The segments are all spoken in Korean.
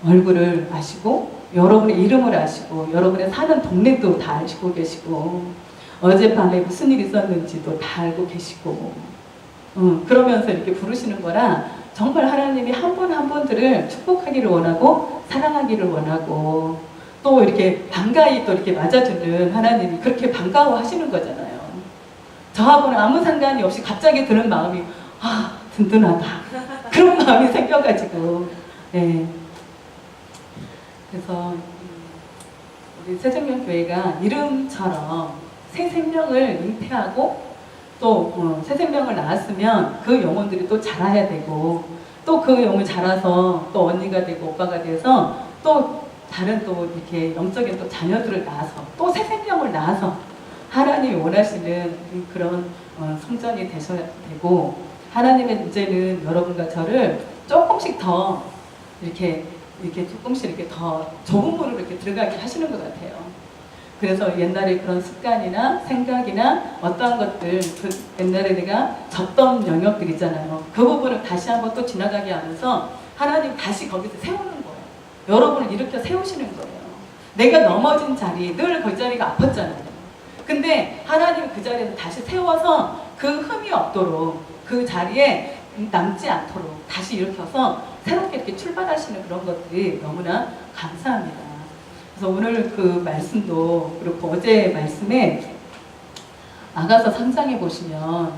얼굴을 아시고 여러분의 이름을 아시고 여러분의 사는 동네도 다 아시고 계시고 어젯밤에 무슨 일이 있었는지도 다 알고 계시고 그러면서 이렇게 부르시는 거라 정말 하나님이 한 분 한 분들을 축복하기를 원하고 사랑하기를 원하고 또 이렇게 반가이 또 이렇게 맞아주는 하나님이 그렇게 반가워하시는 거잖아요. 저하고는 아무 상관이 없이 갑자기 드는 마음이 든든하다 그런 마음이 생겨가지고 네. 그래서 우리 새생명교회가 이름처럼 새 생명을 잉태하고 또 새 생명을 낳았으면 그 영혼들이 또 자라야 되고 또 그 영혼이 자라서 또 언니가 되고 오빠가 돼서 또 다른 또 이렇게 영적인 또 자녀들을 낳아서 또 새 생명을 낳아서 하나님이 원하시는 그런 성전이 되셔야 되고 하나님의 이제는 여러분과 저를 조금씩 더 이렇게 조금씩 이렇게 더 좁은 문으로 이렇게 들어가게 하시는 것 같아요. 그래서 옛날에 그런 습관이나 생각이나 어떠한 것들, 그 옛날에 내가 졌던 영역들 있잖아요. 그 부분을 다시 한번 또 지나가게 하면서 하나님 다시 거기서 세우는 거예요. 여러분을 일으켜 세우시는 거예요. 내가 넘어진 자리, 늘 그 자리가 아팠잖아요. 근데 하나님은 그 자리에서 다시 세워서 그 흠이 없도록 그 자리에 남지 않도록 다시 일으켜서 새롭게 이렇게 출발하시는 그런 것들이 너무나 감사합니다. 그래서 오늘 그 말씀도 그렇고 어제 말씀에 아가서 3장에 보시면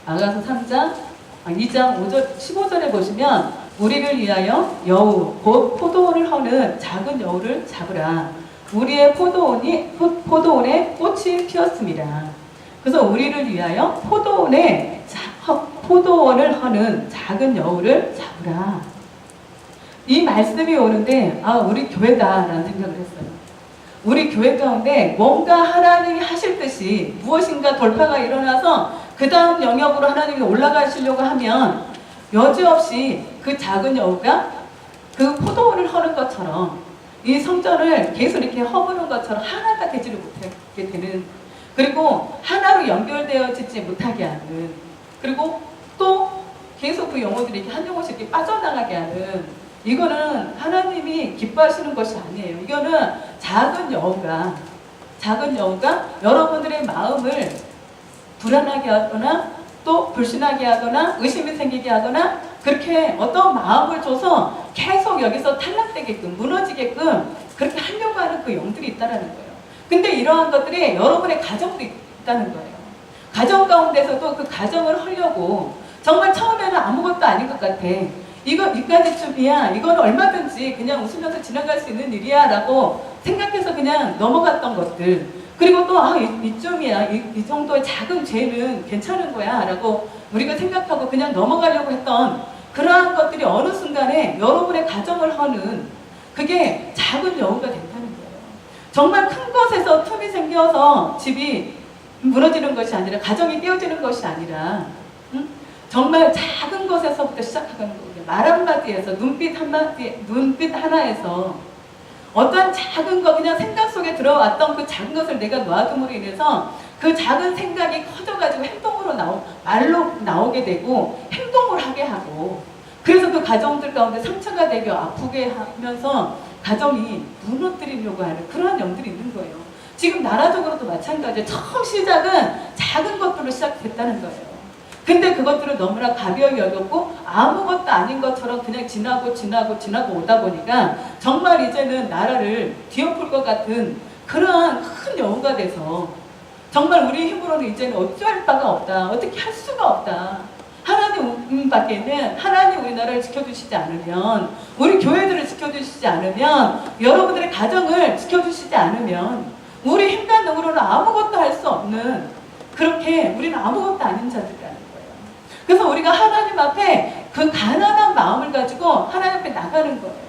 아가서 3장 2장 5절 15절에 보시면 우리를 위하여 여우 곧 포도원을 허는 작은 여우를 잡으라. 우리의 포도원에 꽃이 피었습니다. 그래서 우리를 위하여 포도원을 허는 작은 여우를 잡으라. 이 말씀이 오는데 우리 교회다라는 생각을 했어요. 우리 교회 가운데 뭔가 하나님이 하실 듯이 무엇인가 돌파가 일어나서 그 다음 영역으로 하나님이 올라가시려고 하면 여지없이 그 작은 여우가 그 포도원을 허는 것처럼 이 성전을 계속 이렇게 허무는 것처럼 하나가 되지를 못하게 되는, 그리고 하나로 연결되어지지 못하게 하는, 그리고 또 계속 그 영혼들이 이렇게 한 영혼씩 이렇게 빠져나가게 하는, 이거는 하나님이 기뻐하시는 것이 아니에요. 이거는 작은 여우가 여러분들의 마음을 불안하게 하거나 또 불신하게 하거나 의심이 생기게 하거나 그렇게 어떤 마음을 줘서 계속 여기서 탈락되게끔 무너지게끔 그렇게 하려고 하는 그 영들이 있다는 거예요. 근데 이러한 것들이 여러분의 가정도 있다는 거예요. 가정 가운데서도 그 가정을 하려고 정말 처음에는 아무것도 아닌 것 같아. 이까지쯤이야. 이건 얼마든지 그냥 웃으면서 지나갈 수 있는 일이야 라고 생각해서 그냥 넘어갔던 것들, 그리고 또 이쯤이야. 이 정도의 작은 죄는 괜찮은 거야 라고 우리가 생각하고 그냥 넘어가려고 했던 그러한 것들이 어느 순간에 여러분의 가정을 허는 그게 작은 여우가 된다는 거예요. 정말 큰 것에서 틈이 생겨서 집이 무너지는 것이 아니라, 가정이 깨어지는 것이 아니라 정말 작은 것에서부터 시작하는 거예요. 말 한마디에서, 눈빛 하나에서 어떠한 작은 거, 그냥 생각 속에 들어왔던 그 작은 것을 내가 놔둠으로 인해서 그 작은 생각이 커져가지고 말로 나오게 되고 행동을 하게 하고, 그래서 그 가정들 가운데 상처가 되게 아프게 하면서 가정이 무너뜨리려고 하는 그러한 영들이 있는 거예요. 지금 나라적으로도 마찬가지예요. 처음 시작은 작은 것들로 시작됐다는 거예요. 근데 그것들을 너무나 가벼이 여겼고 아무것도 아닌 것처럼 그냥 지나고 오다 보니까 정말 이제는 나라를 뒤엎을 것 같은 그러한 큰 여우가 돼서 정말 우리 힘으로는 이제는 어찌할 바가 없다. 어떻게 할 수가 없다. 하나님 밖에는, 하나님 우리나라를 지켜주시지 않으면, 우리 교회들을 지켜주시지 않으면, 여러분들의 가정을 지켜주시지 않으면 우리 힘과 능으로는 아무것도 할 수 없는, 그렇게 우리는 아무것도 아닌 자들이라는 거예요. 그래서 우리가 하나님 앞에 그 가난한 마음을 가지고 하나님 앞에 나가는 거예요.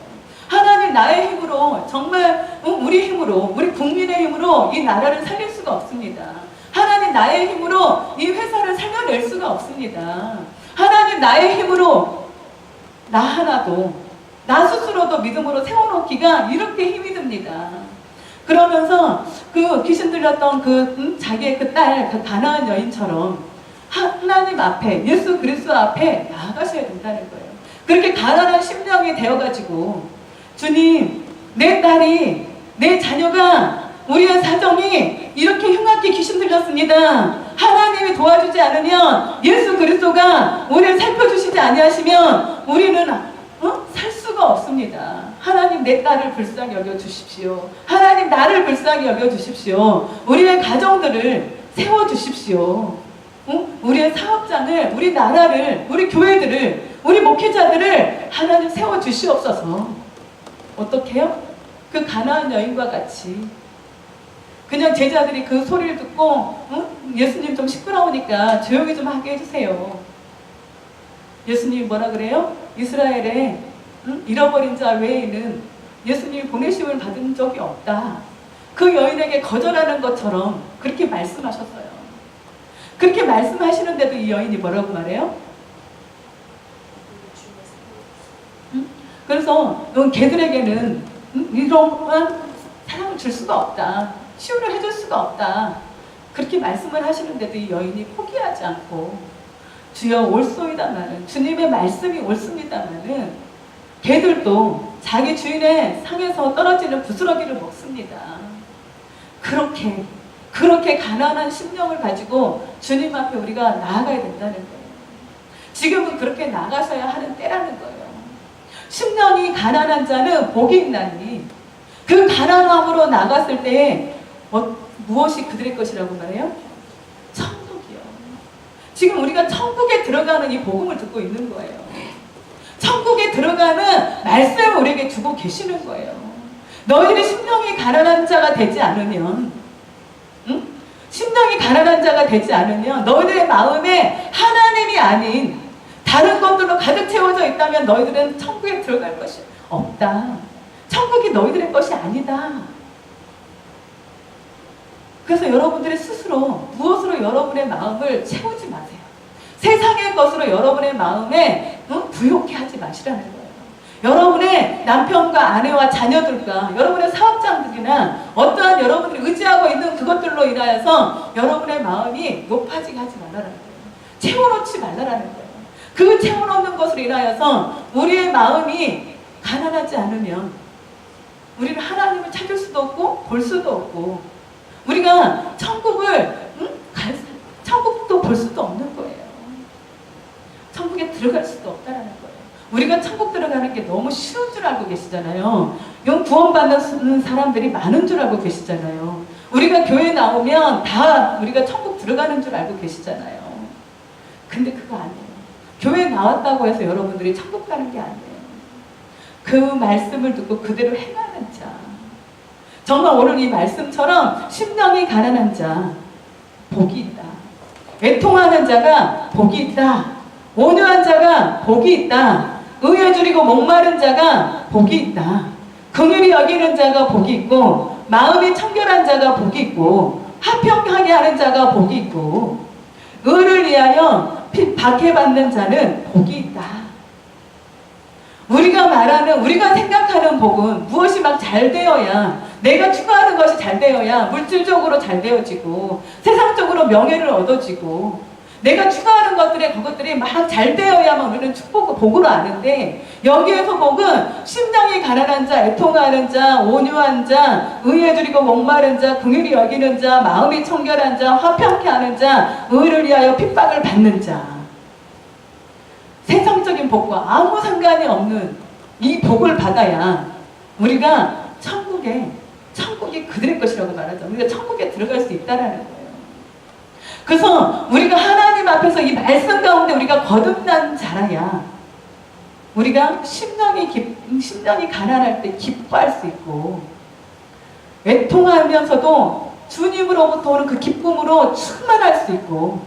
하나님, 나의 힘으로, 정말 우리 힘으로, 우리 국민의 힘으로 이 나라를 살릴 수가 없습니다. 하나님, 나의 힘으로 이 회사를 살려낼 수가 없습니다. 하나님, 나의 힘으로 나 스스로도 믿음으로 세워놓기가 이렇게 힘이 듭니다. 그러면서 그 귀신 들렸던 자기의 그 딸, 그 가나안 여인처럼 하나님 앞에, 예수 그리스도 앞에 나아가셔야 된다는 거예요. 그렇게 가난한 심령이 되어가지고 주님, 내 딸이, 내 자녀가, 우리의 사정이 이렇게 흉악게 귀신 들렸습니다. 하나님이 도와주지 않으면, 예수 그리스도가 우리를 살펴주시지 아니하시면 우리는 살 수가 없습니다. 하나님, 내 딸을 불쌍히 여겨주십시오. 하나님, 나를 불쌍히 여겨주십시오. 우리의 가정들을 세워주십시오. 우리의 사업장을, 우리 나라를, 우리 교회들을, 우리 목회자들을 하나님 세워주시옵소서. 어떻게 해요? 그 가나안 여인과 같이 그냥 제자들이 그 소리를 듣고 예수님 좀 시끄러우니까 조용히 좀 하게 해주세요. 예수님이 뭐라 그래요? 이스라엘에 잃어버린 자 외에는 예수님이 보내심을 받은 적이 없다. 그 여인에게 거절하는 것처럼 그렇게 말씀하셨어요. 그렇게 말씀하시는데도 이 여인이 뭐라고 말해요? 그래서 넌 걔들에게는 이런 사랑을 줄 수가 없다. 치유를 해줄 수가 없다. 그렇게 말씀을 하시는데도 이 여인이 포기하지 않고 주여 옳소이다마는, 주님의 말씀이 옳습니다마는 걔들도 자기 주인의 상에서 떨어지는 부스러기를 먹습니다. 그렇게 가난한 심령을 가지고 주님 앞에 우리가 나아가야 된다는 거예요. 지금은 그렇게 나가셔야 하는 때라는 거예요. 심령이 가난한 자는 복이 있나니, 그 가난함으로 나갔을 때에 무엇이 그들의 것이라고 말해요? 천국이요. 지금 우리가 천국에 들어가는 이 복음을 듣고 있는 거예요. 천국에 들어가는 말씀을 우리에게 주고 계시는 거예요. 너희들이 심령이 가난한 자가 되지 않으면, 심령이 가난한 자가 되지 않으면, 너희들의 마음에 하나님이 아닌 다른 것들로 가득 채워져 있다면 너희들은 천국에 들어갈 것이 없다. 천국이 너희들의 것이 아니다. 그래서 여러분들이 스스로 무엇으로 여러분의 마음을 채우지 마세요. 세상의 것으로 여러분의 마음에 부욕해 하지 마시라는 거예요. 여러분의 남편과 아내와 자녀들과 여러분의 사업장들이나 어떠한 여러분들이 의지하고 있는 그것들로 인하여서 여러분의 마음이 높아지게 하지 말라는 거예요. 채워놓지 말라는 거예요. 그 채워놓는 것으로 인하여서 우리의 마음이 가난하지 않으면 우리는 하나님을 찾을 수도 없고 볼 수도 없고 우리가 천국도 볼 수도 없는 거예요. 천국에 들어갈 수도 없다는 거예요. 우리가 천국 들어가는 게 너무 쉬운 줄 알고 계시잖아요. 구원받는 사람들이 많은 줄 알고 계시잖아요. 우리가 교회 나오면 다 우리가 천국 들어가는 줄 알고 계시잖아요. 근데 그거 아니에요. 교회 나왔다고 해서 여러분들이 천국 가는 게 아니에요. 그 말씀을 듣고 그대로 행하는 자, 정말 오늘 이 말씀처럼 심령이 가난한 자 복이 있다. 애통하는 자가 복이 있다. 온유한 자가 복이 있다. 의에 줄이고 목마른 자가 복이 있다. 긍휼히 여기는 자가 복이 있고 마음이 청결한 자가 복이 있고 화평하게 하는 자가 복이 있고 의를 위하여 박해받는 자는 복이 있다. 우리가 생각하는 복은 무엇이 막 잘 되어야, 내가 추구하는 것이 잘 되어야 물질적으로 잘 되어지고 세상적으로 명예를 얻어지고 내가 추구하는 그것들이 막 잘 되어야만 우리는 복으로 아는데, 여기에서 복은 심령이 가난한 자, 애통하는 자, 온유한 자, 의에 줄이고 목마른 자, 긍휼히 여기는 자, 마음이 청결한 자, 화평케 하는 자, 의를 위하여 핍박을 받는 자, 세상적인 복과 아무 상관이 없는 이 복을 받아야 우리가 천국이 그들의 것이라고 말하죠. 우리가 천국에 들어갈 수 있다라는 거예요. 그래서 우리가 하나님 앞에서 이 말씀 가운데 우리가 거듭난 자라야 우리가 심령이 가난할 때 기뻐할 수 있고, 애통하면서도 주님으로부터 오는 그 기쁨으로 충만할 수 있고,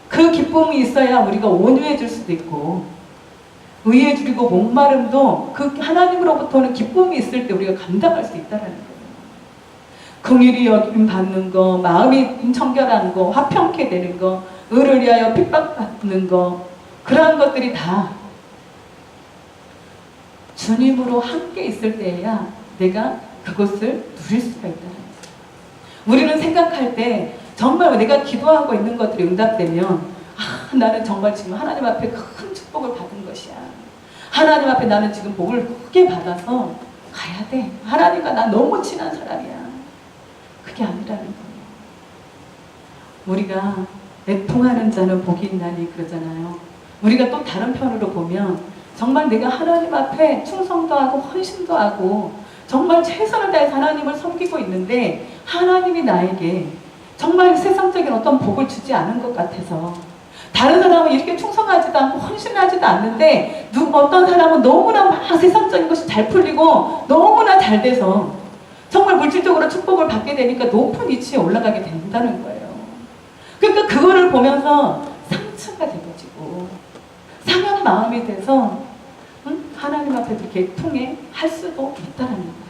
그 기쁨이 있어야 우리가 온유해질 수도 있고, 의에 줄이고 목마름도 그 하나님으로부터 오는 기쁨이 있을 때 우리가 감당할 수 있다는 거예요. 긍휼히 여김 받는 거, 마음이 청결한 거, 화평케 되는 거, 의를 위하여 핍박받는 거, 그러한 것들이 다 주님으로 함께 있을 때에야 내가 그것을 누릴 수가 있다는 거예요. 우리는 생각할 때 정말 내가 기도하고 있는 것들이 응답되면 나는 정말 지금 하나님 앞에 큰 축복을 받은 것이야. 하나님 앞에 나는 지금 복을 크게 받아서 가야 돼. 하나님과 나 너무 친한 사람이야. 그게 아니라는 거예요. 우리가 애통하는 자는 복이 있나니 그러잖아요. 우리가 또 다른 편으로 보면 정말 내가 하나님 앞에 충성도 하고 헌신도 하고 정말 최선을 다해서 하나님을 섬기고 있는데 하나님이 나에게 정말 세상적인 어떤 복을 주지 않은 것 같아서 다른 사람은 이렇게 충성하지도 않고 헌신하지도 않는데 어떤 사람은 너무나 막 세상적인 것이 잘 풀리고 너무나 잘 돼서 정말 물질적으로 축복을 받게 되니까 높은 위치에 올라가게 된다는 거예요. 그러니까 그거를 보면서 상처가 돼가지고 상한 마음이 돼서 하나님 앞에 그렇게 애통할 수도 있다는 거예요.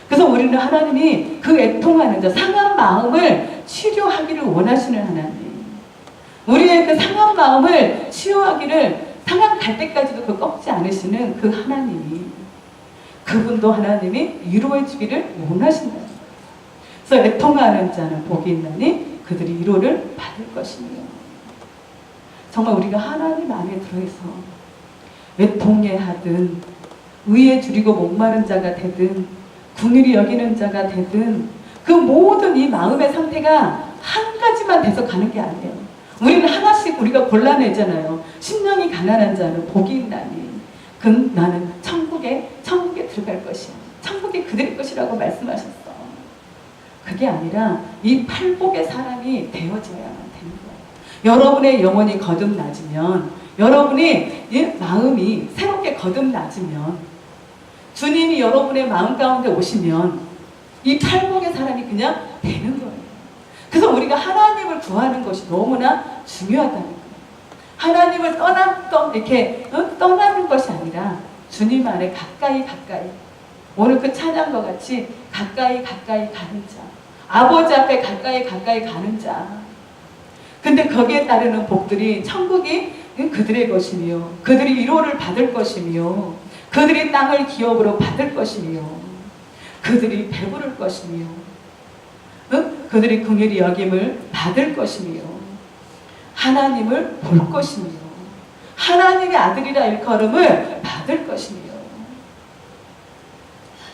그래서 우리는 하나님이 그 애통하는 자, 상한 마음을 치료하기를 원하시는 하나님, 우리의 그 상한 마음을 치유하기를 상한 갈 때까지도 그 꺾지 않으시는 그 하나님이, 그분도 하나님이 위로해 주기를 원하신다. 그래서 애통하는 자는 복이 있나니 그들이 위로를 받을 것이며, 정말 우리가 하나님 안에 들어있어 애통해 하든 의에 줄이고 목마른 자가 되든 긍휼히 여기는 자가 되든 그 모든 이 마음의 상태가 한 가지만 돼서 가는 게 아니에요. 우리는 하나씩 우리가 골라내잖아요. 심령이 가난한 자는 복이 있나니 그 나는 천국에 들어갈 것이야. 천국이 그들의 것이라고 말씀하셨어. 그게 아니라 이 팔복의 사람이 되어져야만 되는 거예요. 여러분의 영혼이 거듭나지면, 여러분이 마음이 새롭게 거듭나지면, 주님이 여러분의 마음 가운데 오시면 이 팔복의 사람이 그냥 되는 거예요. 그래서 우리가 하나님을 구하는 것이 너무나 중요하다는 거예요. 하나님을 떠나는 것이 아니라 주님 안에 가까이 오늘 그 찬양과 같이 가까이 가는 자, 아버지 앞에 가까이 가는 자. 근데 거기에 따르는 복들이 천국이 그들의 것이며 그들이 위로를 받을 것이며 그들이 땅을 기업으로 받을 것이며 그들이 배부를 것이며 그들이 긍휼히 여김을 받을 것이며 하나님을 볼 것이며 하나님의 아들이라 일컬음을 받을 것이며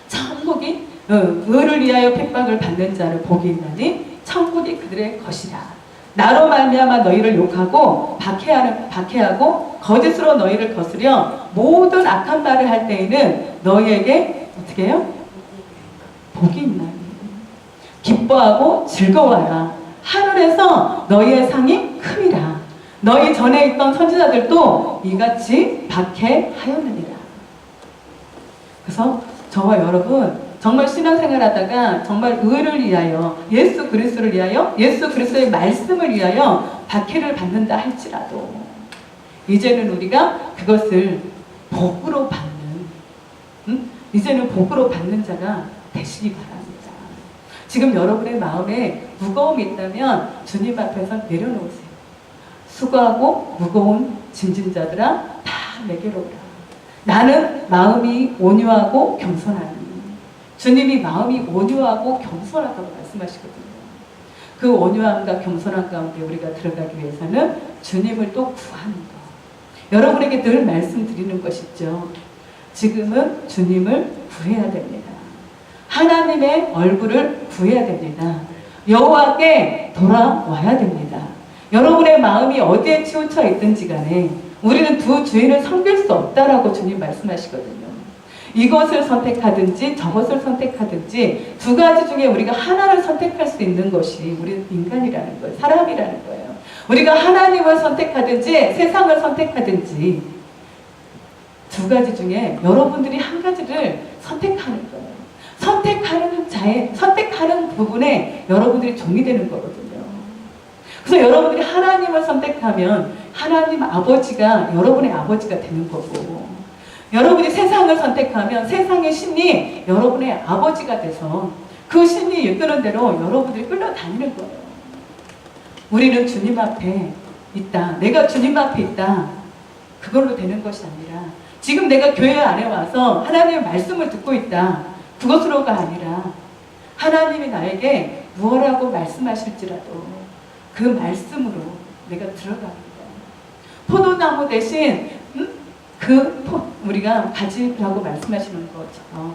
천국이 의를 위하여 핍박을 받는 자를 복이 있나니 천국이 그들의 것이라. 나로 말미암아 너희를 욕하고 박해하고 거짓으로 너희를 거스려 모든 악한 말을 할 때에는 너희에게 어떻게 해요? 복이 있나니 기뻐하고 즐거워하라. 하늘에서 너희의 상이 큼이라. 너희 전에 있던 선지자들도 이같이 박해하였느니라. 그래서 저와 여러분 정말 신앙생활 하다가 정말 의를 위하여 예수 그리스도를 위하여 예수 그리스도의 말씀을 위하여 박해를 받는다 할지라도 이제는 우리가 그것을 복으로 받는 이제는 복으로 받는 자가 되시기 바랍니다. 지금 여러분의 마음에 무거움이 있다면 주님 앞에서 내려놓으세요. 수고하고 무거운 짐진 자들아 다 내게로 오라. 나는 마음이 온유하고 겸손하니. 주님이 마음이 온유하고 겸손하다고 말씀하시거든요. 그 온유함과 겸손함 가운데 우리가 들어가기 위해서는 주님을 또 구하는 것. 여러분에게 늘 말씀드리는 것이죠. 지금은 주님을 구해야 됩니다. 하나님의 얼굴을 구해야 됩니다. 여호와께 돌아와야 됩니다. 여러분의 마음이 어디에 치우쳐 있든지 간에 우리는 두 주인을 섬길 수 없다라고 주님 말씀하시거든요. 이것을 선택하든지 저것을 선택하든지 두 가지 중에 우리가 하나를 선택할 수 있는 것이 우리 인간이라는 거예요. 사람이라는 거예요. 우리가 하나님을 선택하든지 세상을 선택하든지 두 가지 중에 여러분들이 한 가지를 선택하는 거예요. 선택하는 부분에 여러분들이 종이 되는 거거든요. 그래서 여러분들이 하나님을 선택하면 하나님 아버지가 여러분의 아버지가 되는 거고, 여러분이 세상을 선택하면 세상의 신이 여러분의 아버지가 돼서 그 신이 이끄는 대로 여러분들이 끌려다니는 거예요. 우리는 주님 앞에 있다. 내가 주님 앞에 있다. 그걸로 되는 것이 아니라 지금 내가 교회 안에 와서 하나님의 말씀을 듣고 있다. 그것으로가 아니라 하나님이 나에게 무엇라고 말씀하실지라도 그 말씀으로 내가 들어갑니다. 포도나무 대신 우리가 가지라고 말씀하시는 것처럼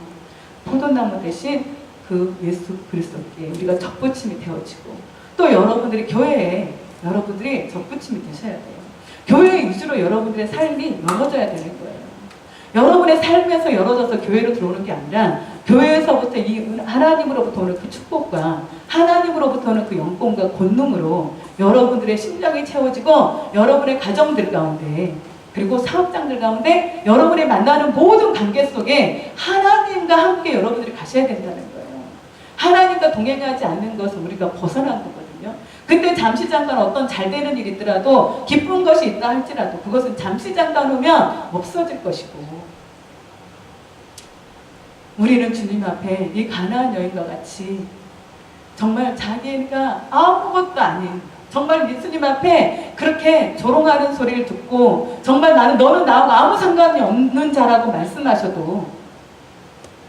포도나무 대신 그 예수 그리스도께 우리가 접붙임이 되어지고, 또 여러분들이 교회에 여러분들이 접붙임이 되셔야 돼요. 교회 위주로 여러분들의 삶이 열어져야 되는 거예요. 여러분의 삶에서 열어져서 교회로 들어오는 게 아니라 교회에서부터 이 하나님으로부터 오는 그 축복과 하나님으로부터 오는 그 영권과 권능으로 여러분들의 심령이 채워지고, 여러분의 가정들 가운데 그리고 사업장들 가운데 여러분이 만나는 모든 관계 속에 하나님과 함께 여러분들이 가셔야 된다는 거예요. 하나님과 동행하지 않는 것은 우리가 벗어난 거거든요. 근데 잠시 잠깐 어떤 잘 되는 일이 있더라도, 기쁜 것이 있다 할지라도 그것은 잠시 잠깐 오면 없어질 것이고, 우리는 주님 앞에 이 가나안 여인과 같이 정말 자기가 아무것도 아닌, 정말 예수님 앞에 그렇게 조롱하는 소리를 듣고 정말 너는 나하고 아무 상관이 없는 자라고 말씀하셔도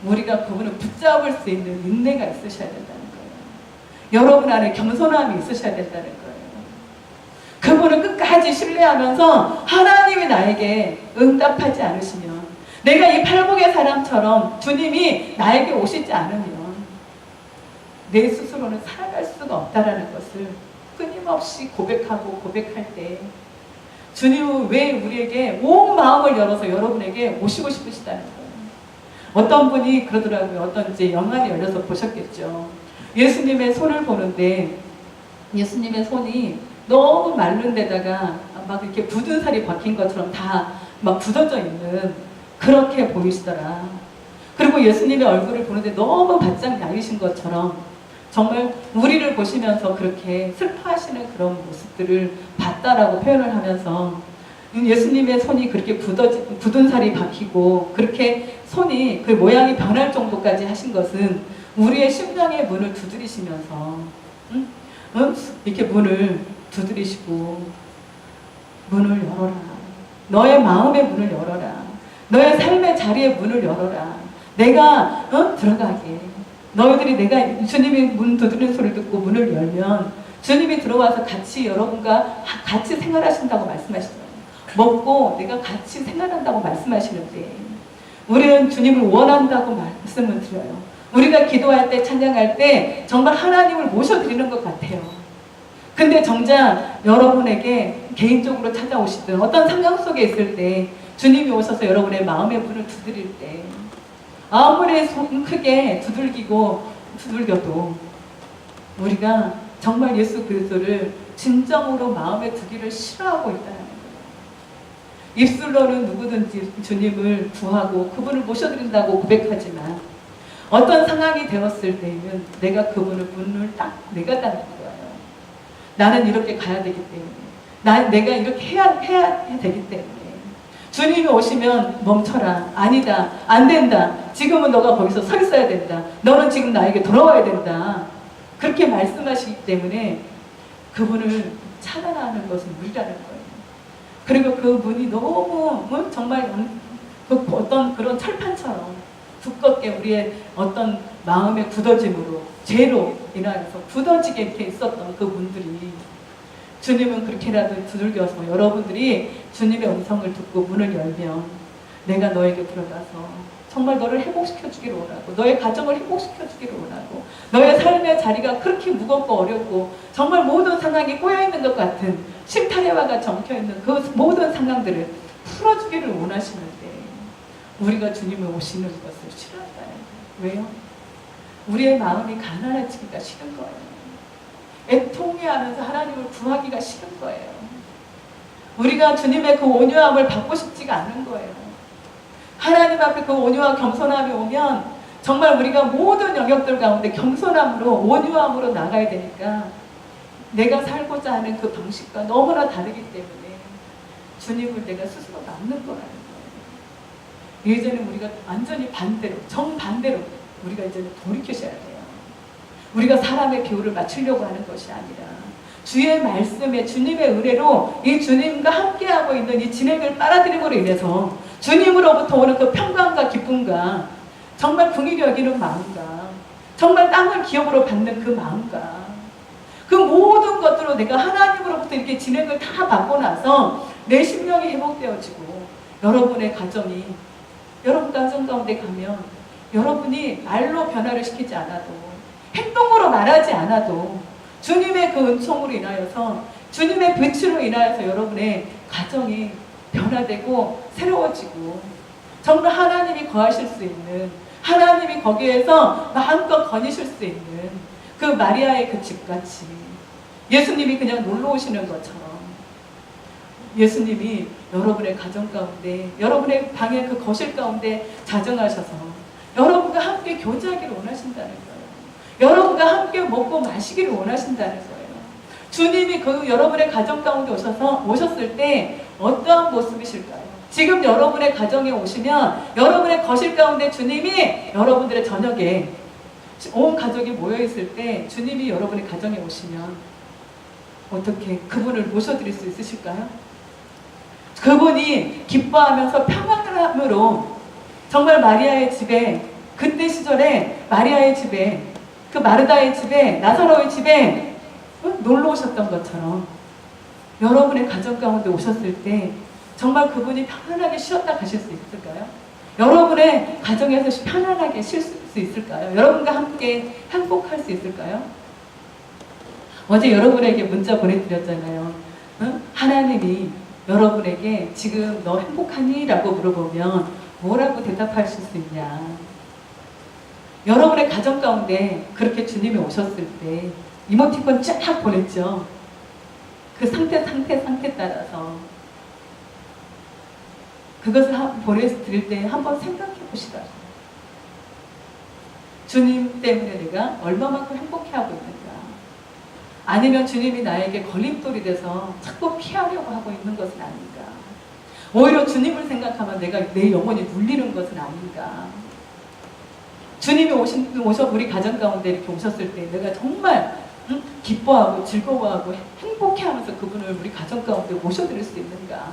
우리가 그분을 붙잡을 수 있는 인내가 있으셔야 된다는 거예요. 여러분 안에 겸손함이 있으셔야 된다는 거예요. 그분을 끝까지 신뢰하면서 하나님이 나에게 응답하지 않으시면, 내가 이 팔복의 사람처럼 주님이 나에게 오시지 않으면 내 스스로는 살아갈 수가 없다라는 것을 끊임없이 고백할 때, 주님은 왜 우리에게 온 마음을 열어서 여러분에게 오시고 싶으시다는 거예요. 어떤 분이 그러더라고요. 어떤 이제 영안이 열려서 보셨겠죠. 예수님의 손을 보는데 예수님의 손이 너무 마른 데다가 막 이렇게 굳은 살이 박힌 것처럼 다 막 굳어져 있는, 그렇게 보이시더라. 그리고 예수님의 얼굴을 보는데 너무 바짝 야위신 것처럼 정말 우리를 보시면서 그렇게 슬퍼하시는 그런 모습들을 봤다라고 표현을 하면서, 예수님의 손이 그렇게 굳은 살이 박히고 그렇게 손이 그 모양이 변할 정도까지 하신 것은 우리의 심령의 문을 두드리시면서 이렇게 문을 두드리시고, 문을 열어라. 너의 마음의 문을 열어라. 너의 삶의 자리의 문을 열어라. 내가 들어가게. 너희들이 내가 주님이 문 두드리는 소리를 듣고 문을 열면 주님이 들어와서 같이 여러분과 같이 생활하신다고 말씀하시잖아요. 먹고 내가 같이 생활한다고 말씀하시는데, 우리는 주님을 원한다고 말씀을 드려요. 우리가 기도할 때, 찬양할 때 정말 하나님을 모셔드리는 것 같아요. 근데 정작 여러분에게 개인적으로 찾아오시든 어떤 상황 속에 있을 때 주님이 오셔서 여러분의 마음의 문을 두드릴 때, 아무리 손 크게 두들겨도 우리가 정말 예수 그리스도를 진정으로 마음에 두기를 싫어하고 있다는 거예요. 입술로는 누구든지 주님을 구하고 그분을 모셔드린다고 고백하지만 어떤 상황이 되었을 때는 내가 그분을 문을 딱 내가 닫는 거예요. 나는 이렇게 가야 되기 때문에, 내가 이렇게 해야 되기 때문에. 주님이 오시면 멈춰라. 아니다. 안 된다. 지금은 너가 거기서 서 있어야 된다. 너는 지금 나에게 돌아와야 된다. 그렇게 말씀하시기 때문에 그분을 차단하는 것은 무리라는 거예요. 그리고 그 문이 너무 정말 어떤 그런 철판처럼 두껍게 우리의 어떤 마음의 굳어짐으로, 죄로 인하여서 굳어지게 이렇게 있었던 그 문들이, 주님은 그렇게라도 두들겨서 여러분들이 주님의 음성을 듣고 문을 열면 내가 너에게 들어가서 정말 너를 회복시켜 주기를 원하고, 너의 가정을 회복시켜 주기를 원하고, 너의 삶의 자리가 그렇게 무겁고 어렵고 정말 모든 상황이 꼬여있는 것 같은 실타래와 같이 엉켜있는 그 모든 상황들을 풀어주기를 원하시는데, 우리가 주님을 오시는 것을 싫어한다는 거예요. 왜요? 우리의 마음이 가난해지기가 싫은 거예요. 애통해하면서 하나님을 구하기가 싫은 거예요. 우리가 주님의 그 온유함을 받고 싶지가 않은 거예요. 하나님 앞에 그 온유와 겸손함이 오면 정말 우리가 모든 영역들 가운데 겸손함으로, 온유함으로 나가야 되니까 내가 살고자 하는 그 방식과 너무나 다르기 때문에 주님을 내가 스스로 남는 거라는 거예요. 이제는 우리가 완전히 반대로, 정반대로 우리가 이제는 돌이키셔야 돼요. 우리가 사람의 비율을 맞추려고 하는 것이 아니라 주의 말씀에, 주님의 은혜로 이 주님과 함께하고 있는 이 진행을 빨아들임으로 인해서 주님으로부터 오는 그 평강과 기쁨과 정말 긍휼히 여기는 마음과 정말 땅을 기업으로 받는 그 마음과 그 모든 것들로 내가 하나님으로부터 이렇게 진행을 다 받고 나서 내 심령이 회복되어지고 여러분의 가정이, 여러분 가정 가운데 가면 여러분이 말로 변화를 시키지 않아도, 행동으로 말하지 않아도 주님의 그 은총으로 인하여서, 주님의 빛으로 인하여서 여러분의 가정이 변화되고 새로워지고 정말 하나님이 거하실 수 있는, 하나님이 거기에서 마음껏 거니실 수 있는 그 마리아의 그 집같이 예수님이 그냥 놀러 오시는 것처럼 예수님이 여러분의 가정 가운데, 여러분의 방의 그 거실 가운데 자정하셔서 여러분과 함께 교제하기를 원하신다는 거예요. 여러분과 함께 먹고 마시기를 원하신다는 거예요. 주님이 그 여러분의 가정 가운데 오셨을 때 어떠한 모습이실까요? 지금 여러분의 가정에 오시면 여러분의 거실 가운데 주님이 여러분들의 저녁에 온 가족이 모여있을 때 주님이 여러분의 가정에 오시면 어떻게 그분을 모셔드릴 수 있으실까요? 그분이 기뻐하면서 평안함으로 정말 마리아의 집에, 그때 시절에 마리아의 집에, 그 마르다의 집에, 나사로의 집에 놀러 오셨던 것처럼 여러분의 가정 가운데 오셨을 때 정말 그분이 편안하게 쉬었다 가실 수 있을까요? 여러분의 가정에서 편안하게 쉴 수 있을까요? 여러분과 함께 행복할 수 있을까요? 어제 여러분에게 문자 보내드렸잖아요. 응? 하나님이 여러분에게 지금 너 행복하니? 라고 물어보면 뭐라고 대답하실 수 있냐? 여러분의 가정 가운데 그렇게 주님이 오셨을 때 이모티콘 쫙 보냈죠. 그 상태 따라서 그것을 보내드릴 때 한번 생각해 보시라고. 주님 때문에 내가 얼마만큼 행복해하고 있는가? 아니면 주님이 나에게 걸림돌이 돼서 자꾸 피하려고 하고 있는 것은 아닌가? 오히려 주님을 생각하면 내가 내 영혼이 눌리는 것은 아닌가? 주님이 오셔 우리 가정 가운데 이렇게 오셨을 때 내가 정말 기뻐하고 즐거워하고 행복해하면서 그분을 우리 가정 가운데 모셔드릴 수 있는가?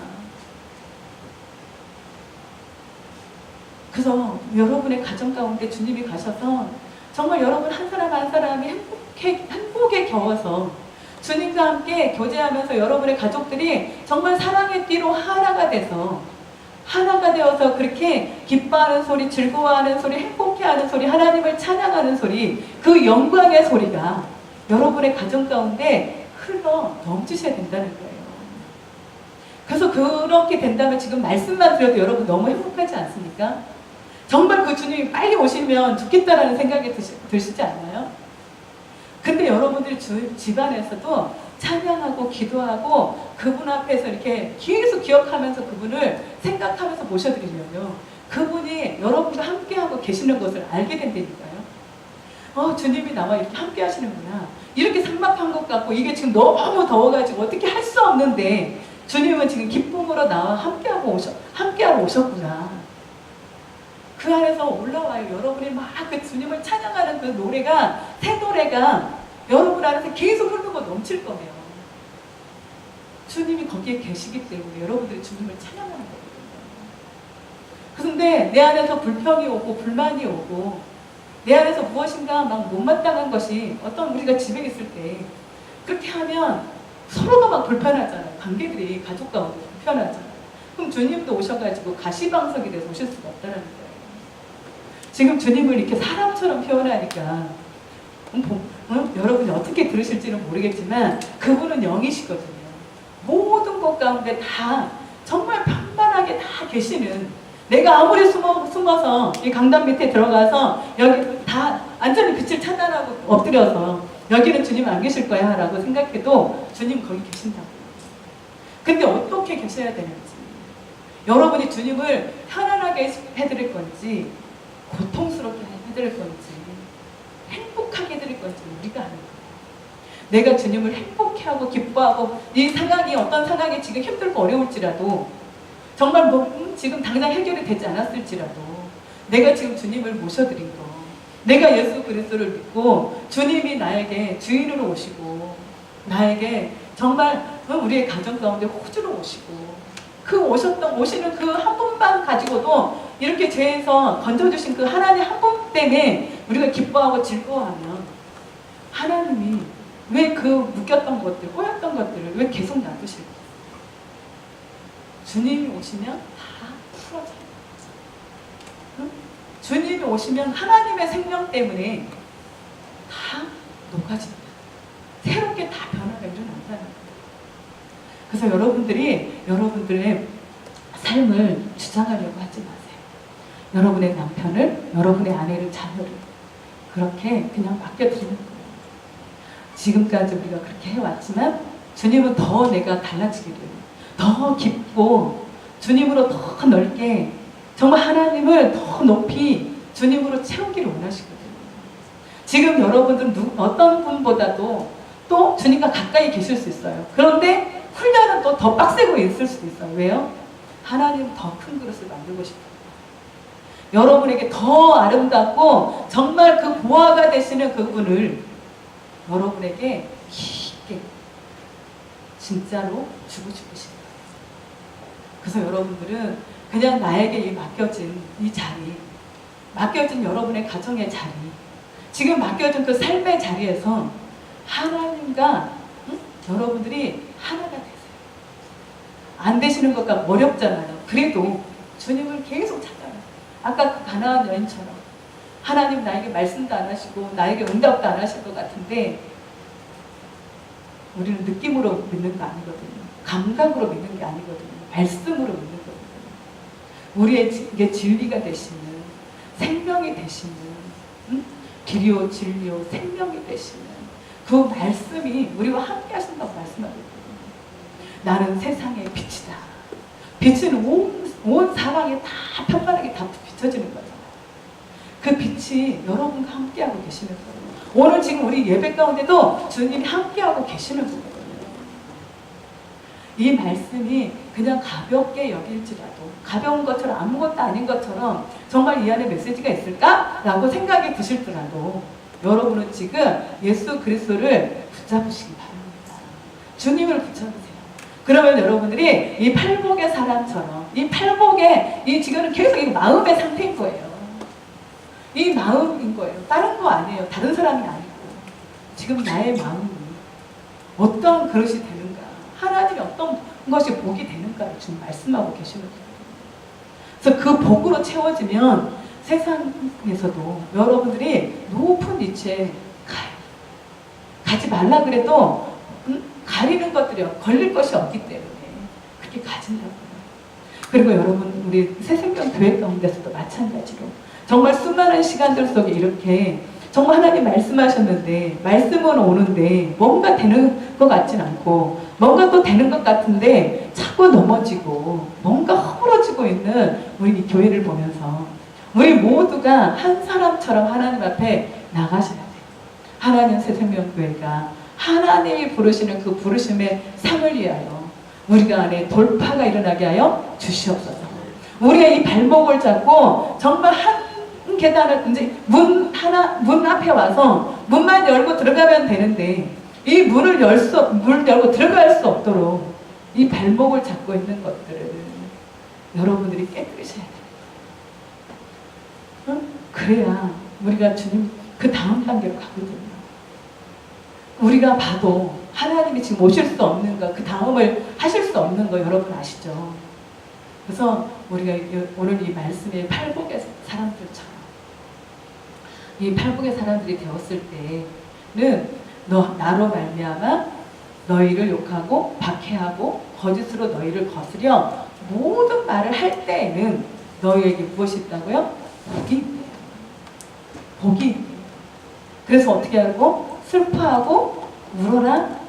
그래서 여러분의 가정 가운데 주님이 가셔서 정말 여러분 한 사람 한 사람이 행복에 겨워서 주님과 함께 교제하면서 여러분의 가족들이 정말 사랑의 띠로 하나가 되어서 그렇게 기뻐하는 소리, 즐거워하는 소리, 행복해하는 소리, 하나님을 찬양하는 소리, 그 영광의 소리가 여러분의 가정 가운데 흘러 넘치셔야 된다는 거예요. 그래서 그렇게 된다면 지금 말씀만 들어도 여러분 너무 행복하지 않습니까? 정말 그 주님이 빨리 오시면 좋겠다라는 생각이 드시지 않나요? 근데 여러분들 집안에서도 찬양하고 기도하고 그분 앞에서 이렇게 계속 기억하면서 그분을 생각하면서 모셔드리면요, 그분이 여러분과 함께하고 계시는 것을 알게 된다니까요. 주님이 나와 이렇게 함께 하시는구나. 이렇게 삭막한 것 같고 이게 지금 너무 더워가지고 어떻게 할 수 없는데 주님은 지금 기쁨으로 나와 함께하고 오셨구나. 그 안에서 올라와요. 여러분이 막 그 주님을 찬양하는 그 노래가, 새 노래가 여러분 안에서 계속 흐르고 넘칠 거예요. 주님이 거기에 계시기 때문에 여러분들이 주님을 찬양하는 거거든요. 그런데 내 안에서 불평이 오고 불만이 오고 내 안에서 무엇인가 막 못마땅한 것이 어떤 우리가 집에 있을 때 그렇게 하면 서로가 막 불편하잖아요. 관계들이 가족 가운데 불편하잖아요. 그럼 주님도 오셔가지고 가시방석이 돼서 오실 수가 없다는 거예요. 지금 주님을 이렇게 사람처럼 표현하니까 여러분이 어떻게 들으실지는 모르겠지만 그분은 영이시거든요. 모든 것 가운데 다 정말 편안하게 다 계시는, 내가 아무리 숨어서 이 강단 밑에 들어가서 여기 다 완전히 빛을 차단하고 엎드려서 여기는 주님 안 계실 거야 라고 생각해도 주님 거기 계신다고. 근데 어떻게 계셔야 되는지, 여러분이 주님을 편안하게 해드릴 건지 고통스럽게 해드릴 건지 행복하게 해드릴 건지 우리가 아는 거예요. 내가 주님을 행복해하고 기뻐하고 이 상황이 어떤 상황이 지금 힘들고 어려울지라도 정말 지금 당장 해결이 되지 않았을지라도 내가 지금 주님을 모셔드린 거, 내가 예수 그리스도를 믿고 주님이 나에게 주인으로 오시고 나에게 정말 우리의 가정 가운데 호주로 오시고 오시는 그 한 분만 가지고도 이렇게 죄에서 건져주신 그 하나님 한 분 때문에 우리가 기뻐하고 즐거워하면 하나님이 왜 그 묶였던 것들, 꼬였던 것들을 왜 계속 놔두실까? 주님이 오시면 다 주님이 오시면 하나님의 생명 때문에 다 녹아집니다. 새롭게 다 변화가 일어난다는 거예요. 그래서 여러분들이 여러분들의 삶을 주장하려고 하지 마세요. 여러분의 남편을, 여러분의 아내를, 자녀를 그렇게 그냥 맡겨드리는 거예요. 지금까지 우리가 그렇게 해왔지만 주님은 더 내가 달라지기를, 더 깊고 주님으로 더 넓게, 정말 하나님을 더 높이 주님으로 채우기를 원하시거든요. 지금 여러분들은 어떤 분보다도 또 주님과 가까이 계실 수 있어요. 그런데 훈련은 또 더 빡세고 있을 수도 있어요. 왜요? 하나님 더 큰 그릇을 만들고 싶어요. 여러분에게 더 아름답고 정말 그 보화가 되시는 그분을 여러분에게 깊게 진짜로 주고 싶으신 거예요. 그래서 여러분들은 그냥 나에게 맡겨진 이 자리, 맡겨진 여러분의 가정의 자리, 지금 맡겨진 그 삶의 자리에서 하나님과 여러분들이 하나가 되세요. 안 되시는 것과 어렵잖아요. 그래도 주님을 계속 찾아요. 아까 그 가나안 여인처럼 하나님 나에게 말씀도 안 하시고 나에게 응답도 안 하실 것 같은데 우리는 느낌으로 믿는 거 아니거든요. 감각으로 믿는 게 아니거든요. 말씀으로 믿는 거거든요. 우리에게 진리가 되시는, 생명이 되시는, 길이요 진리요 생명이 되시는 그 말씀이 우리와 함께 하신다고 말씀하고 있거든요. 나는 세상의 빛이다. 빛은 온 사방에 다 편만하게 다 비춰지는 거잖아요. 그 빛이 여러분과 함께하고 계시는 거예요. 오늘 지금 우리 예배 가운데도 주님이 함께하고 계시는 거거든요. 이 말씀이 그냥 가볍게 여길지라도, 가벼운 것처럼 아무것도 아닌 것처럼 정말 이 안에 메시지가 있을까? 라고 생각이 드실더라도 여러분은 지금 예수 그리스도를 붙잡으시기 바랍니다. 주님을 붙잡으세요. 그러면 여러분들이 이 팔복의 사람처럼, 이 팔복의, 이 지금은 계속 이 마음의 상태인 거예요. 이 마음인 거예요. 다른 거 아니에요. 다른 사람이 아니고. 지금 나의 마음이 어떤 그릇이 되는가, 하나님이 어떤 것이 복이 되는가를 지금 말씀하고 계시는 거예요. 그래서 그 복으로 채워지면 세상에서도 여러분들이 높은 위치에 가요. 가지 말라 그래도 가리는 것들이 걸릴 것이 없기 때문에 그렇게 가진다고요. 그리고 여러분, 우리 새생명 교회 가운데서도 마찬가지로 정말 수많은 시간들 속에 이렇게 정말 하나님 말씀하셨는데 말씀은 오는데 뭔가 되는 것 같진 않고 뭔가 또 되는 것 같은데 자꾸 넘어지고 뭔가 허물어지고 있는 우리 이 교회를 보면서 우리 모두가 한 사람처럼 하나님 앞에 나가셔야 돼요. 하나님 새생명교회가 하나님이 부르시는 그 부르심의 상을 위하여 우리가 안에 돌파가 일어나게 하여 주시옵소서. 우리의 이 발목을 잡고 정말 한 계단을 이제 문 앞에 와서 문만 열고 들어가면 되는데 이 문을 열고 들어갈 수 없도록 이 발목을 잡고 있는 것들을 여러분들이 깨뜨리셔야 돼요. 그래야 우리가 주님 그 다음 단계로 가거든요. 우리가 봐도 하나님이 지금 오실 수 없는 거, 그 다음을 하실 수 없는 거 여러분 아시죠? 그래서 우리가 오늘 이 말씀의 팔복의 사람들처럼 이 팔복의 사람들이 되었을 때는 나로 말미암아 너희를 욕하고 박해하고 거짓으로 너희를 거스려 모든 말을 할 때에는 너희에게 무엇이 있다고요? 복이 있대요. 복이 있대요. 그래서 어떻게 하고? 슬퍼하고 울어라.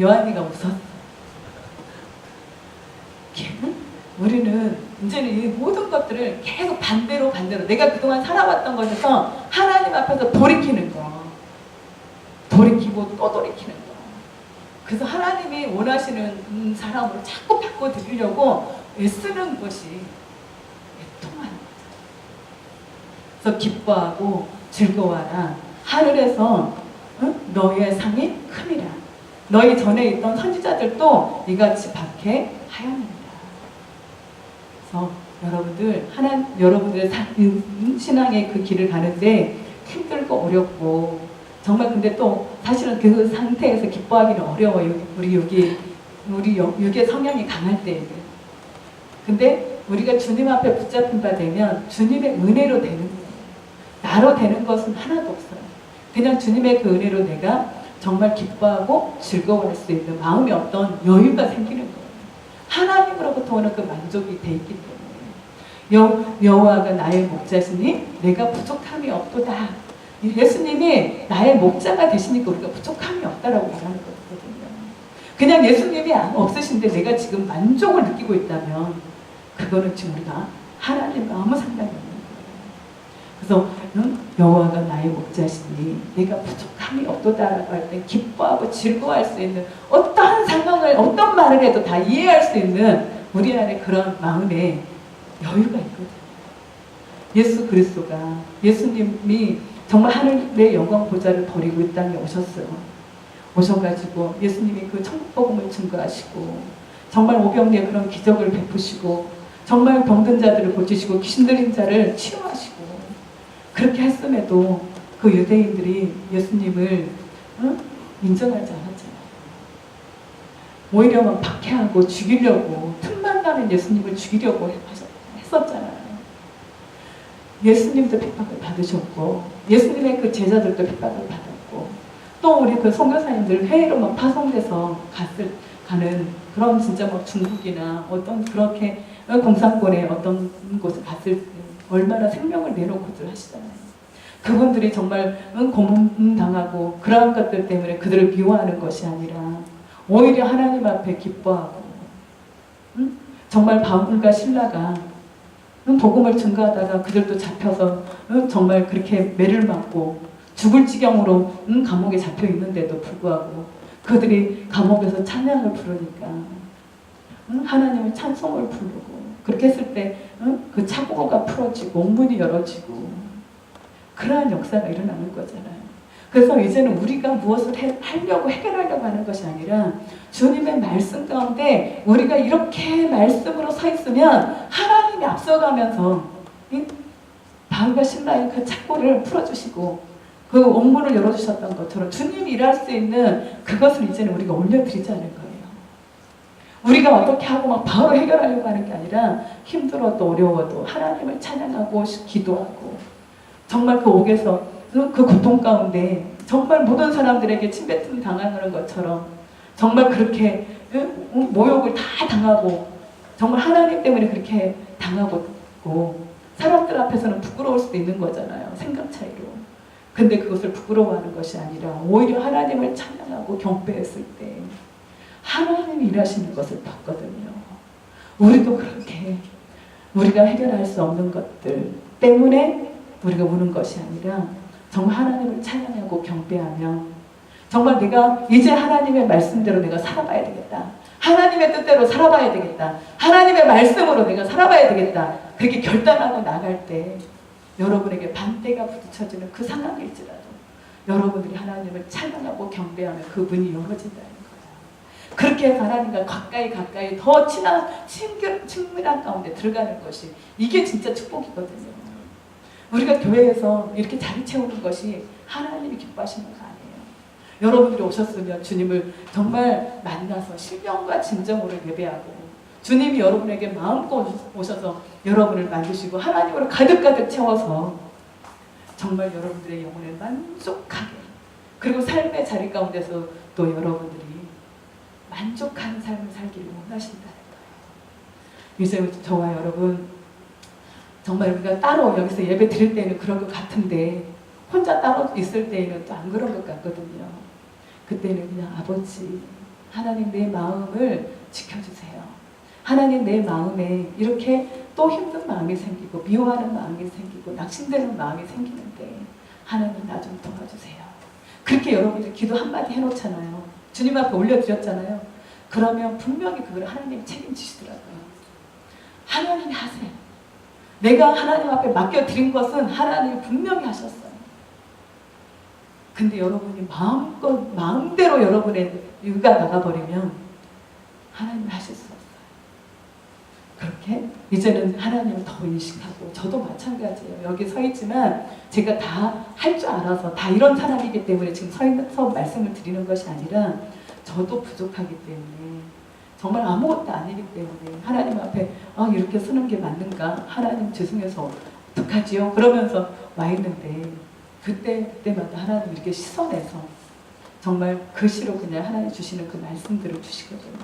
요한이가 웃었어. 우리는 이제는 이 모든 것들을 계속 반대로 내가 그동안 살아왔던 것에서 하나님 앞에서 돌이키는 거, 돌이키고 또 돌이키는 거. 그래서 하나님이 원하시는 사람으로 자꾸 바꿔드리려고 애쓰는 것이 애통하는 거죠. 그래서 기뻐하고 즐거워하라. 하늘에서 너희의 상이 큼이라. 너희 전에 있던 선지자들도 이같이 박해하였느니라. 그래서 여러분들의 신앙의 그 길을 가는데 힘들고 어렵고 정말 근데 또 사실은 그 상태에서 기뻐하기는 어려워요. 우리 육의 성향이 강할 때에는. 근데 우리가 주님 앞에 붙잡힌 바 되면 주님의 은혜로 되는 거예요. 나로 되는 것은 하나도 없어요. 그냥 주님의 그 은혜로 내가 정말 기뻐하고 즐거워할 수 있는 마음의 어떤 여유가 생기는 거예요. 하나님으로부터 오는 그 만족이 돼 있기 때문에 여호와가 나의 목자시니 내가 부족함이 없도다. 예수님이 나의 목자가 되시니까 우리가 부족함이 없다라고 말하는 거거든요. 그냥 예수님이 없으신데 내가 지금 만족을 느끼고 있다면 그거는 지금 우리가 하나님과 아무 상관이 없는 거예요. 그래서 여호와가 나의 목자시니 내가 부족함이 없도다라고 할 때 기뻐하고 즐거워할 수 있는 어떠한 상황을 어떤 말을 해도 다 이해할 수 있는 우리 안에 그런 마음의 여유가 있거든요. 예수 그리스도가 예수님이 정말 하늘의 영광 보좌를 버리고 이 땅에 오셨어요. 오셔가지고 예수님이 그 천국 복음을 증거하시고 정말 오병리에 그런 기적을 베푸시고 정말 병든 자들을 고치시고 귀신 들린 자를 치유하시고 그렇게 했음에도 그 유대인들이 예수님을 인정하지 않았잖아요. 오히려 막 박해하고 죽이려고 틈만 나면 예수님을 죽이려고 했었잖아요. 예수님도 핍박을 받으셨고 예수님의 그 제자들도 핍박을 받았고 또 우리 그 선교사님들 해외로 막 파송돼서 가는 그런 진짜 뭐 중국이나 어떤 그렇게 공산권의 어떤 곳에 갔을 때 얼마나 생명을 내놓고들 하시잖아요. 그분들이 정말 고문당하고 그러한 것들 때문에 그들을 미워하는 것이 아니라 오히려 하나님 앞에 기뻐하고 정말 바울과 실라가 복음을 증거하다가 그들도 잡혀서 정말 그렇게 매를 맞고 죽을 지경으로 감옥에 잡혀 있는데도 불구하고 그들이 감옥에서 찬양을 부르니까 하나님의 찬송을 부르고 그렇게 했을 때 그 착고가 풀어지고 옥문이 열어지고 그러한 역사가 일어나는 거잖아요. 그래서 이제는 우리가 무엇을 하려고 해결하려고 하는 것이 아니라 주님의 말씀 가운데 우리가 이렇게 말씀으로 서 있으면 하나님이 앞서가면서 바울과 실라의 그 착고를 풀어주시고 그 옥문을 열어주셨던 것처럼 주님이 일할 수 있는 그것을 이제는 우리가 올려드리자는 거예요. 우리가 어떻게 하고 막 바로 해결하려고 하는 게 아니라 힘들어도 어려워도 하나님을 찬양하고 기도하고 정말 그 옥에서 그 고통 가운데 정말 모든 사람들에게 침뱉음 당하는 것처럼 정말 그렇게 모욕을 다 당하고 정말 하나님 때문에 그렇게 당하고 사람들 앞에서는 부끄러울 수도 있는 거잖아요. 생각 차이로. 근데 그것을 부끄러워하는 것이 아니라 오히려 하나님을 찬양하고 경배했을 때 하나님이 일하시는 것을 봤거든요. 우리도 그렇게 우리가 해결할 수 없는 것들 때문에 우리가 우는 것이 아니라 정말 하나님을 찬양하고 경배하며 정말 내가 이제 하나님의 말씀대로 내가 살아봐야 되겠다. 하나님의 뜻대로 살아봐야 되겠다. 하나님의 말씀으로 내가 살아봐야 되겠다. 그렇게 결단하고 나갈 때 여러분에게 반대가 부딪혀지는 그 상황일지라도 여러분들이 하나님을 찬양하고 경배하며 그 문이 열어진다는 거예요. 그렇게 해서 하나님과 가까이 더 친밀한 가운데 들어가는 것이 이게 진짜 축복이거든요. 우리가 교회에서 이렇게 자리 채우는 것이 하나님이 기뻐하시는 거 아니에요. 여러분들이 오셨으면 주님을 정말 만나서 신령과 진정으로 예배하고 주님이 여러분에게 마음껏 오셔서 여러분을 만드시고 하나님으로 가득가득 채워서 정말 여러분들의 영혼에 만족하게 그리고 삶의 자리 가운데서 또 여러분들이 만족하는 삶을 살기를 원하신다는 거예요. 이제 저와 여러분 정말 우리가 따로 여기서 예배 드릴 때는 그런 것 같은데 혼자 따로 있을 때에는 또 안 그런 것 같거든요. 그때는 그냥 아버지 하나님 내 마음을 지켜주세요. 하나님 내 마음에 이렇게 또 힘든 마음이 생기고 미워하는 마음이 생기고 낙심되는 마음이 생기는데 하나님 나 좀 도와주세요. 그렇게 여러분들 기도 한마디 해놓잖아요. 주님 앞에 올려드렸잖아요. 그러면 분명히 그걸 하나님이 책임지시더라고요. 하나님이 하세요. 내가 하나님 앞에 맡겨드린 것은 하나님이 분명히 하셨어요. 근데 여러분이 마음대로 여러분의 유가 나가버리면 하나님이 하실 수 없어요. 그렇게 이제는 하나님을 더 인식하고 저도 마찬가지예요. 여기 서 있지만 제가 다 할 줄 알아서 다 이런 사람이기 때문에 지금 서 말씀을 드리는 것이 아니라 저도 부족하기 때문에 정말 아무것도 아니기 때문에 하나님 앞에 이렇게 쓰는 게 맞는가? 하나님 죄송해서 어떡하지요? 그러면서 와 있는데 그때마다 하나님 이렇게 씻어내서 정말 글씨로 그냥 하나님 주시는 그 말씀들을 주시거든요.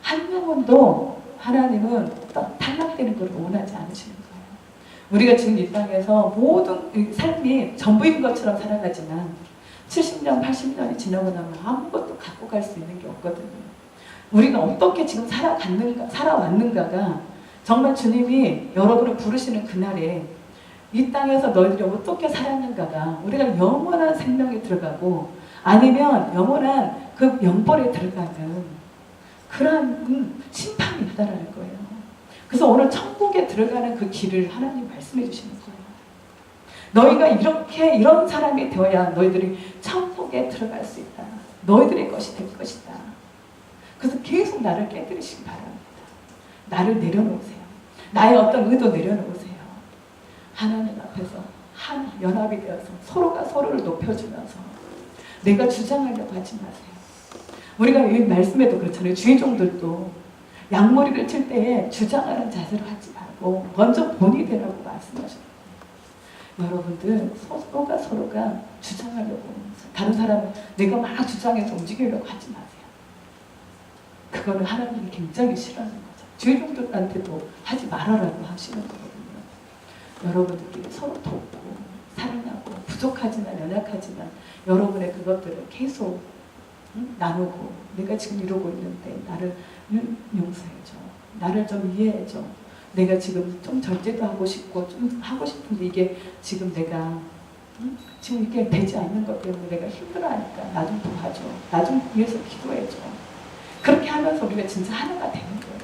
한 영혼도 하나님은 탈락되는 걸 원하지 않으시는 거예요. 우리가 지금 이 땅에서 모든 삶이 전부인 것처럼 살아가지만 70년, 80년이 지나고 나면 아무것도 갖고 갈 수 있는 게 없거든요. 우리가 어떻게 지금 살아왔는가가 정말 주님이 여러분을 부르시는 그날에 이 땅에서 너희들이 어떻게 살았는가가 우리가 영원한 생명에 들어가고 아니면 영원한 그 영벌에 들어가는 그러한 심판이 있다라는 거예요. 그래서 오늘 천국에 들어가는 그 길을 하나님 말씀해 주시는 거예요. 너희가 이런 사람이 되어야 너희들이 천국에 들어갈 수 있다. 너희들의 것이 될 것이다. 그래서 계속 나를 깨뜨리시기 바랍니다. 나를 내려놓으세요. 나의 어떤 의도 내려놓으세요. 하나님 앞에서 한 연합이 되어서 서로가 서로를 높여주면서 내가 주장하려고 하지 마세요. 우리가 이 말씀에도 그렇잖아요. 주의종들도 양머리를 칠 때에 주장하는 자세로 하지 말고 먼저 본이 되라고 말씀하셨거든요. 여러분들 서로가 주장하려고 다른 사람은 내가 막 주장해서 움직이려고 하지 마세요. 그거는 하나님이 굉장히 싫어하는 거죠. 주의종들한테도 하지 말아라고 하시는 거거든요. 여러분들끼리 서로 돕고 사랑하고 부족하지만 연약하지만 여러분의 그것들을 계속 나누고 내가 지금 이러고 있는데 나를 용서해줘. 나를 좀 이해해줘. 내가 지금 좀 절제도 하고 싶고 좀 하고 싶은데 이게 지금 내가 지금 이게 되지 않는 것 때문에 내가 힘들어하니까 나 좀 도와줘. 나 좀 위해서 기도해줘. 그렇게 하면서 우리가 진짜 하나가 되는 거예요.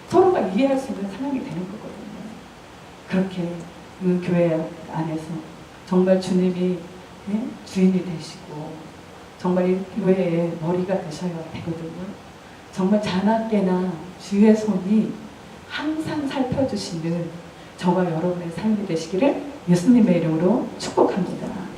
서로가 이해할 수 있는 상황이 되는 거거든요. 그렇게 교회 안에서 정말 주님이 주인이 되시고 정말 이 교회의 머리가 되셔야 되거든요. 정말 자나깨나 주의 손이 항상 살펴주시는 저와 여러분의 삶이 되시기를 예수님의 이름으로 축복합니다.